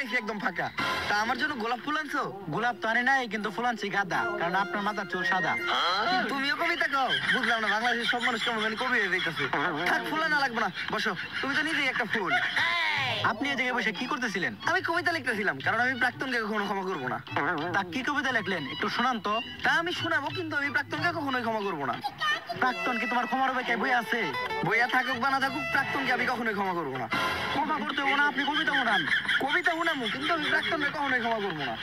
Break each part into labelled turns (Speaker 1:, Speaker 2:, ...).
Speaker 1: লাইছি একদম ফাঁকা। তা আমার জন্য গোলাপ ফুল আনছো?
Speaker 2: গোলাপ তো আনি নাই, কিন্তু ফুল আনছি গাঁদা, কারণ আপনার মাথার চুল সাদা।
Speaker 1: তুমিও কবিতা কও? বুঝলাম না, বাংলাদেশের সব মানুষ কেমন জানি কবি হয়ে যাইতেছে। থাক, ফুল আনা লাগবে না, বসো। তুমি তো নিজেই একটা ফুল।
Speaker 2: আপনি এই জায়গায় বসে কি করতেছিলেন?
Speaker 1: আমি কবিতা লিখতেছিলাম, কারণ আমি প্রাক্তনকে কখনো ক্ষমা করবো না।
Speaker 2: তা কি কবিতা লিখলেন, একটু শোনান তো।
Speaker 1: তা আমি শোনাবো, কিন্তু আমি প্রাক্তনকে কখনোই ক্ষমা করবো না।
Speaker 2: প্রাক্তন কি তোমার ক্ষমার উপরে বই আছে?
Speaker 1: বইয়া থাকুক বা না থাকুক, প্রাক্তনকে আমি কখনোই ক্ষমা করবো না।
Speaker 2: ক্ষমা করতে হবো না, আপনি কবিতা শোনান।
Speaker 1: কবিতা শোনাবো, কিন্তু আমি প্রাক্তনকে কখনোই ক্ষমা করবো না।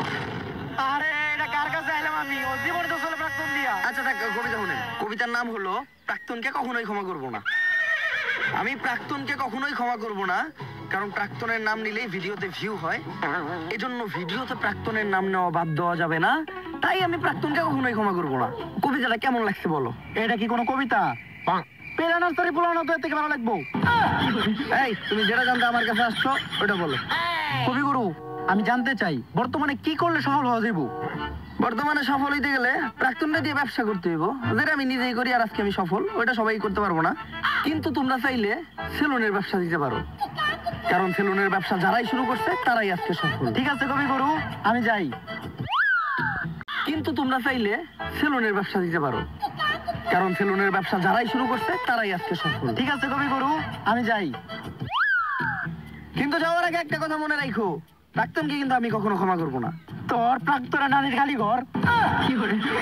Speaker 2: আরে এটা কার কাছে আইলাম আমি? ও জীবনে তো চলে প্রাক্তন দিয়া।
Speaker 1: আচ্ছা থাক, কবিতা শুনেন। কবিতার নাম হলো প্রাক্তনকে কখনোই ক্ষমা করবো না। আমি প্রাক্তনকে কখনোই ক্ষমা করবো না, কারণ প্রাক্তনের নাম নিলেই ভিডিওতে ভিউ হয়। এজন্য ভিডিওতে প্রাক্তনের নাম নেওয়া বাদ দেওয়া যাবে না। তাই আমি প্রাক্তনকে কখনোই ক্ষমা করবো না। কবিতাটা কেমন লাগছে বলো?
Speaker 2: এটা কি কোনো কবিতা? পেরানোর তরি পোলানো তো এর থেকে ভালো লাগবো।
Speaker 1: এই, তুমি যেটা জানতে আমার কাছে আসছো ওটা বলো।
Speaker 2: কবিগুরু, আমি জানতে চাই বর্তমানে কি করলে সফল হওয়া যাইব?
Speaker 1: বর্তমানে সফল হইতে গেলে প্রাক্তনটা দিয়ে ব্যবসা করতে হইব, যেটা আমি নিজেই করি আর আজকে আমি সফল। ওইটা সবাই করতে পারবো না, কিন্তু তোমরা চাইলে সেলুনের ব্যবসা দিতে পারো, কারণ সেলুনের ব্যবসা যারাই শুরু করছে তারাই আজকে সফল।
Speaker 2: ঠিক আছে কবিগুরু, আমি যাই।
Speaker 1: কিন্তু তোমরা চাইলে সেলুনের ব্যবসা দিতে পারো, কারণ সেলুনের ব্যবসা যারাই শুরু করছে তারাই আজকে সফল।
Speaker 2: ঠিক আছে কবিগুরু, আমি যাই।
Speaker 1: কিন্তু যাওয়ার আগে একটা কথা মনে রাখো, প্রাক্তনকে কিন্তু আমি কখনো ক্ষমা করবো না।
Speaker 2: তোর প্রাক্তনের নানির খালি ঘর।